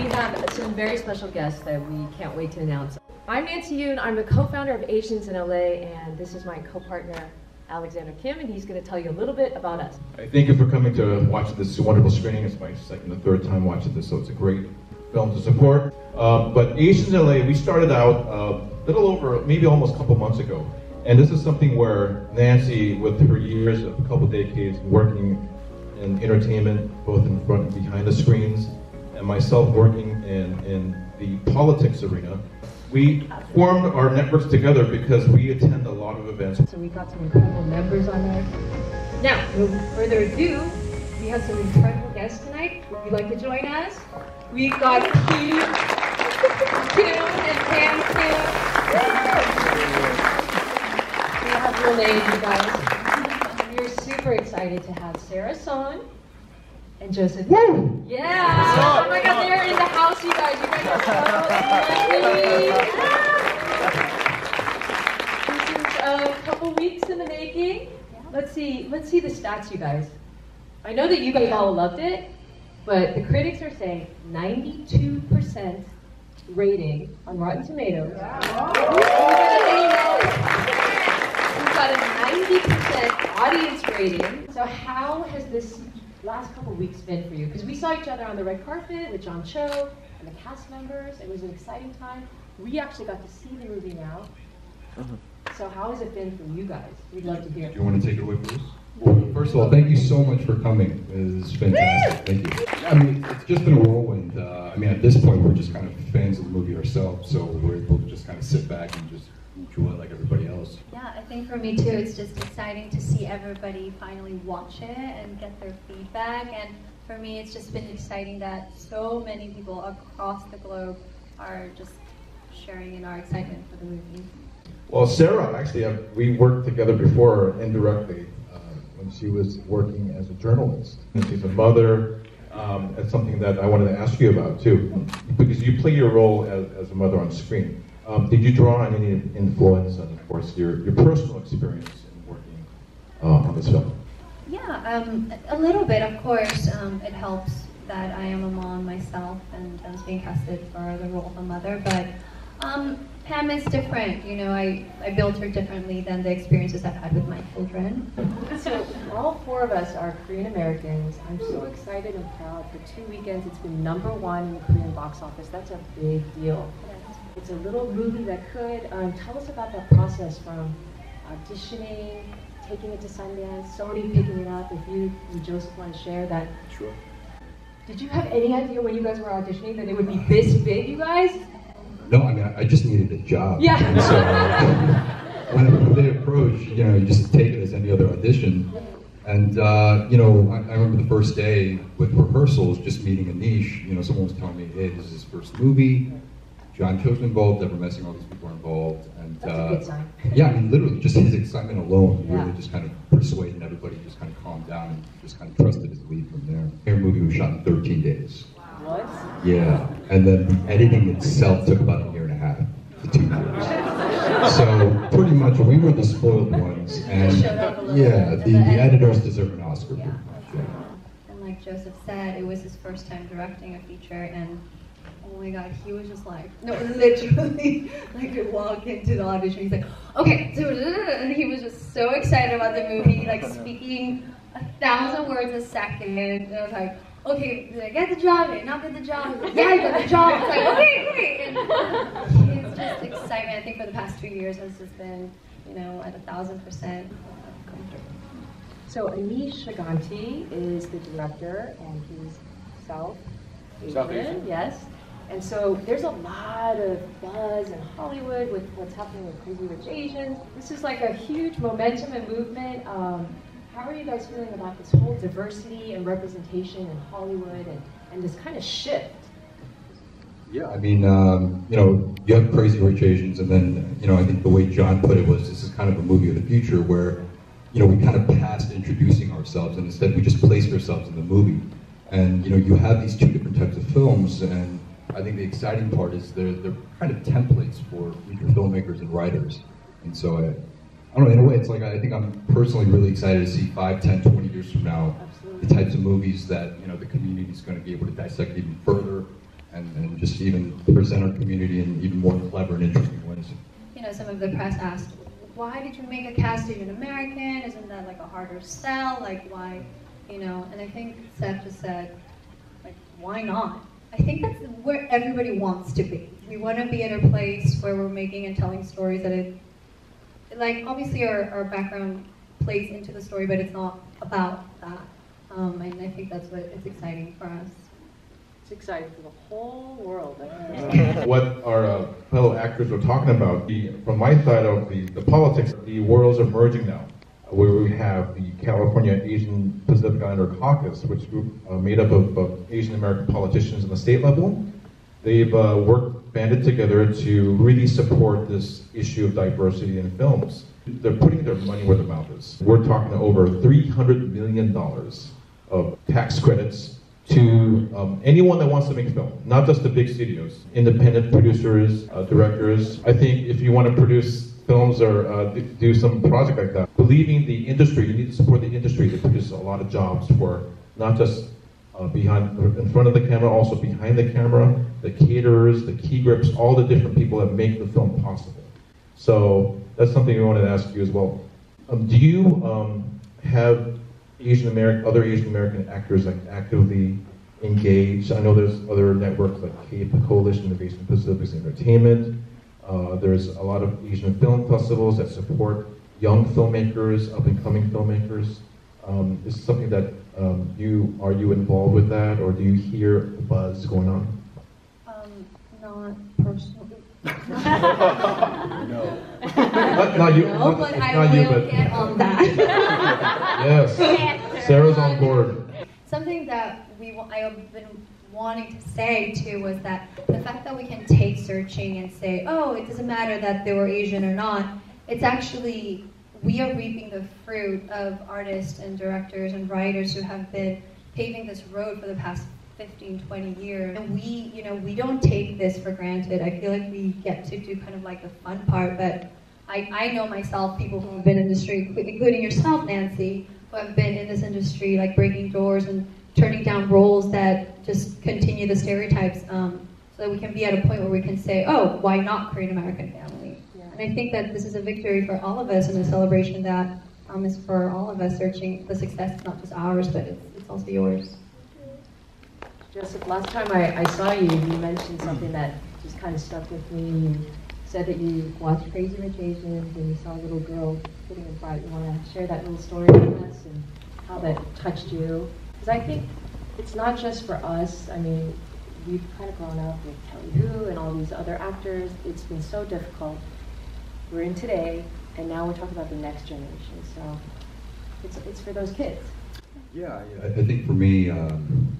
we have some very special guests that we can't wait to announce. I'm Nancy Yoon. I'm the co-founder of Asians in LA, and this is my co-partner, Alexander Kim, and he's going to tell you a little bit about us. Thank you for coming to watch this wonderful screening. It's my second or third time watching this, so it's a great film to support. But Asians in LA, we started out a little over, maybe almost a couple months ago. And this is something where Nancy, with her years of a couple decades working in entertainment, both in front and behind the screens, and myself working in the politics arena, we formed our networks together because we attend a lot of events. So we got some incredible members on there. Now, no further ado, we have some incredible guests tonight. Would you like to join us? We've got Kim and Pam Kim. We have real names, you guys. We're super excited to have Sara Sohn and Joseph. Woo! Yeah! Oh my God, they're in the house, you guys. You guys are so lucky. This is a couple weeks in the making. Let's see the stats, you guys. I know that you guys all loved it, but the critics are saying 92% rating on Rotten Tomatoes. We've got a 90% audience rating. So how has this last couple weeks been for you? Because we saw each other on the red carpet with John Cho and the cast members. It was an exciting time. We actually got to see the movie now. So how has it been for you guys? We'd love to hear. Do you want to take it away, Bruce? Well, first of all, thank you so much for coming. It's fantastic. Thank you. I mean, it's just been a whirlwind. I mean, at this point, we're just kind of fans of the movie ourselves, so we're able to just kind of sit back and just enjoy it like everybody else. Yeah, I think for me too, it's just exciting to see everybody finally watch it and get their feedback. And for me, it's just been exciting that so many people across the globe are just sharing in our excitement for the movie. Well, Sara, actually, we worked together before indirectly when she was working as a journalist. And she's a mother. That's something that I wanted to ask you about too, because you play your role as a mother on screen. Did you draw on any influence and, of course, your personal experience in working on this film? Yeah, a little bit, of course. It helps that I am a mom myself and I was being casted for the role of a mother, but Pam is different. You know, I built her differently than the experiences I've had with my children. So all four of us are Korean Americans. I'm so excited and proud. For 2 weekends, it's been #1 in the Korean box office. That's a big deal. It's a little movie that could. Tell us about that process from auditioning, taking it to Sundance, Sony picking it up. If you and Joseph want to share that. Sure. Did you have any idea when you guys were auditioning that it would be this big, you guys? No, I mean, I just needed a job. Yeah. And so when they approach, you know, you just take it as any other audition. And, you know, I remember the first day with rehearsals, just meeting Aneesh, you know, someone was telling me, hey, this is his first movie. John Cho's involved, Deborah Messing, all these people are involved. And, that's a good sign. Yeah, I mean, literally, just his excitement alone really just kind of persuaded everybody, just kind of calmed down and just kind of trusted his lead from there. Their movie was shot in 13 days. What? Yeah, and then the editing itself took about 1.5 to 2 years. So pretty much we were the spoiled ones, and yeah, the editors deserve an Oscar. Yeah. And like Joseph said, it was his first time directing a feature, and oh my God, he was just like, no, literally, like to walk into the audition, he's like, okay, and he was just so excited about the movie, like speaking 1,000 words a second, and I was like, okay, did I get the job? Did I not get the job? Yeah, I got the job. It's like, okay, great. And it's just excitement. I think for the past 2 years has just been, you know, at 1,000% comfortable. So Aneesh Chaganty is the director, and he's South Asian, yes. And so there's a lot of buzz in Hollywood with what's happening with Crazy Rich Asians. This is like a huge momentum and movement. How are you guys feeling about this whole diversity and representation in Hollywood and this kind of shift? Yeah, I mean, you know, you have Crazy Rich Asians, and then, you know, I think the way John put it was this is kind of a movie of the future where, you know, we kind of passed introducing ourselves, and instead we just placed ourselves in the movie. And, you know, you have these two different types of films, and I think the exciting part is they're kind of templates for future filmmakers and writers. And so I don't know, in a way, it's like, I think I'm personally really excited to see 5, 10, 20 years from now, the types of movies that, you know, the community is going to be able to dissect even further and just even present our community in even more clever and interesting ways. You know, some of the press asked, why did you make a cast Asian American? Isn't that like a harder sell? Like why, you know? And I think Seth just said, like, why not? I think that's where everybody wants to be. We want to be in a place where we're making and telling stories that like obviously our background plays into the story, but it's not about that. And I think that's what is exciting for us. It's exciting for the whole world. What our fellow actors were talking about, from my side of the politics, the worlds are merging now, where we have the California Asian Pacific Islander Caucus, which is made up of Asian American politicians on the state level. They've banded together to really support this issue of diversity in films. They're putting their money where their mouth is. We're talking over $300 million of tax credits to anyone that wants to make film, not just the big studios, independent producers, directors. I think if you want to produce films or do some project like that, believing the industry, you need to support the industry that produces a lot of jobs for not just in front of the camera, also behind the camera, the caterers, the key grips, all the different people that make the film possible. So that's something we wanted to ask you as well. Do you have other Asian American actors like actively engaged? I know there's other networks like the Coalition of Asian Pacific Entertainment. There's a lot of Asian film festivals that support young filmmakers, up-and-coming filmmakers. Is this something that are you involved with that, or do you hear the buzz going on? Not personally. No. Not you. No, but I will get on that. Yes, Sarah's on board. Something that I have been wanting to say too was that the fact that we can take searching and say, oh, it doesn't matter that they were Asian or not. It's actually, we are reaping the fruit of artists and directors and writers who have been paving this road for the past 15, 20 years. And we don't take this for granted. I feel like we get to do kind of like the fun part, but I know myself, people who have been in the industry, including yourself, Nancy, who have been in this industry, like breaking doors and turning down roles that just continue the stereotypes, so that we can be at a point where we can say, oh, why not Korean American family? Yeah. And I think that this is a victory for all of us and a celebration that is for all of us searching the success, not just ours, but it's also yours. Joseph, last time I saw you, you mentioned something that just kind of stuck with me. You said that you watched Crazy Rich Asians and you saw a little girl sitting in front. You want to share that little story with us and how that touched you? Because I think it's not just for us. I mean, we've kind of grown up with Kelly Hu and all these other actors. It's been so difficult. We're in today, and now we're talking about the next generation. So it's for those kids. Yeah, I think for me,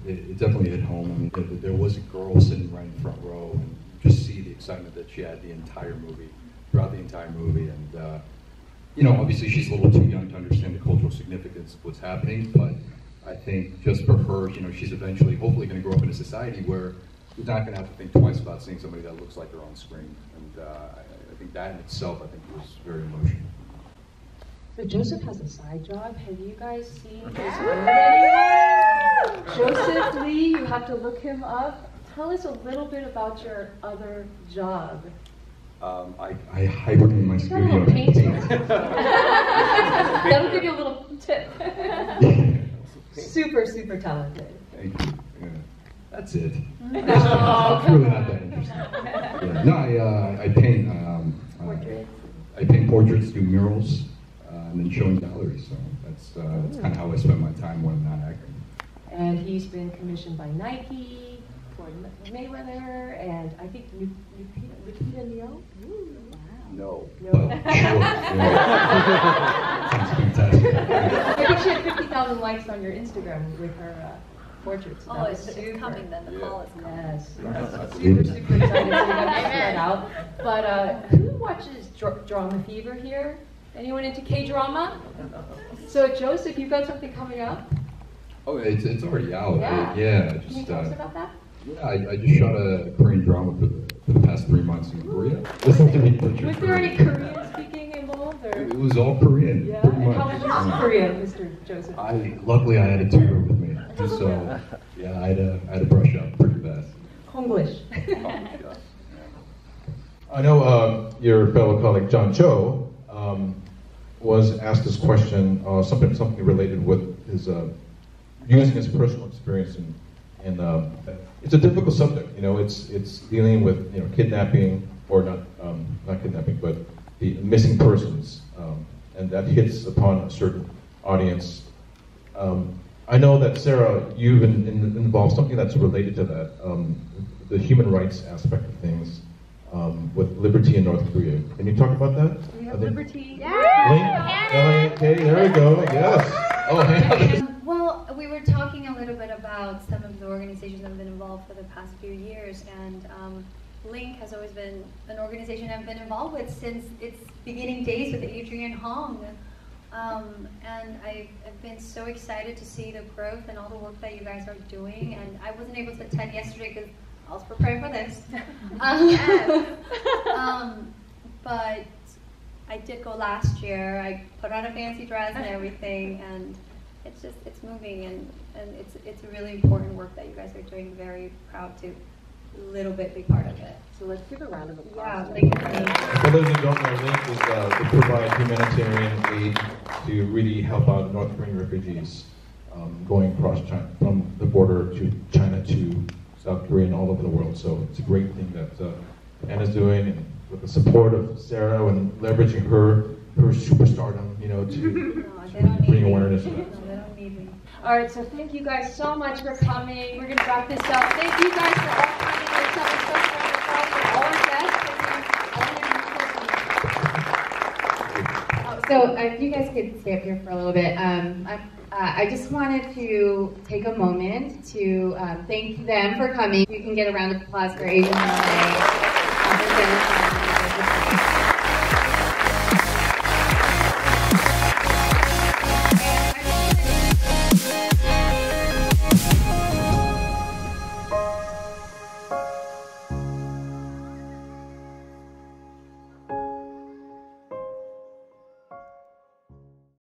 it definitely hit home. I mean, there was a girl sitting right in the front row, and you just see the excitement that she had throughout the entire movie. And obviously she's a little too young to understand the cultural significance of what's happening, but I think just for her, she's eventually, hopefully, going to grow up in a society where she's not going to have to think twice about seeing somebody that looks like her on screen. And I think that in itself, I think, was very emotional. So Joseph has a side job. Have you guys seen his work anywhere? Joseph Lee, you have to look him up. Tell us a little bit about your other job. I hibernate in my studio and paint. That'll give you a little tip. Super, super talented. Thank you. Yeah. That's it. No. It's really not that interesting. Yeah. No, I paint. Portraits. I paint portraits, do murals, and then show in galleries. So that's kind of how I spend my time when I'm not acting. And he's been commissioned by Nike, for Mayweather, and I think Lupita Nyong'o. No. No. But, sure. Yeah. Sounds fantastic. I think she had 50,000 likes on your Instagram with her portraits. Oh, it's coming then. The call is coming. Yes. Super Super excited. So you have to check that out. But who watches Drama Fever here? Anyone into K-drama? So Joseph, you've got something coming up? Oh, it's already out. Yeah. Can you tell us about that? Yeah, I just shot a Korean drama for the past 3 months in Korea. Listen to me butcher. Was there any Korean speaking involved? Or? It was all Korean. Yeah. Pretty And much. how much is Korean, Mr. Joseph? Luckily I had a tutor with me, so yeah, I had to brush up pretty fast. English. I know your fellow colleague John Cho was asked this question, something related with his using his personal experience, and it's a difficult subject. You know, it's dealing with kidnapping, or not kidnapping, but the missing persons, and that hits upon a certain audience. I know that Sarah, you've been involved something that's related to that, the human rights aspect of things. With Liberty in North Korea. Can you talk about that? We have Liberty. Yeah. Okay, there we go. Yes. Oh, well, we were talking a little bit about some of the organizations that have been involved for the past few years, and Link has always been an organization I've been involved with since its beginning days with Adrian Hong. And I've been so excited to see the growth and all the work that you guys are doing, and I wasn't able to attend yesterday because I was preparing for this. But I did go last year. I put on a fancy dress and everything, and it's moving, and it's a really important work that you guys are doing. Very proud to be part of it. So let's give a round of applause. Yeah, thank you. For those who don't know, Link is to provide humanitarian aid to really help out North Korean refugees going across China, from the border to China to South Korea and all over the world. So it's a great thing that Anna's doing, and with the support of Sarah and leveraging her superstardom, to bring awareness to that. No, they don't need me. All right, so thank you guys so much for coming. We're going to wrap this up. Thank you guys for all coming. It's so wonderful for all our guests. So if you guys could stay up here for a little bit. I just wanted to take a moment to thank them for coming. You can get a round of applause for Asian Holiday.